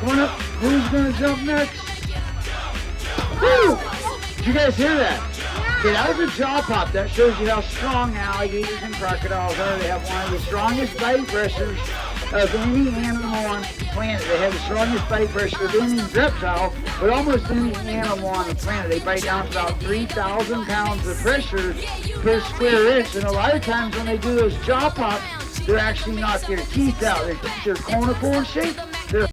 Coming up, who's gonna jump next? Woo! Did you guys hear that? Okay, that was a jaw pop. That shows you how strong alligators and crocodiles are. They have one of the strongest bite pressures of any animal on the planet. They have the strongest bite pressure of any reptile, but almost any animal on the planet. They bite down to about 3,000 pounds of pressure per square inch. And a lot of times when they do those jaw pops, they're actually not their teeth out. They're conical in shape.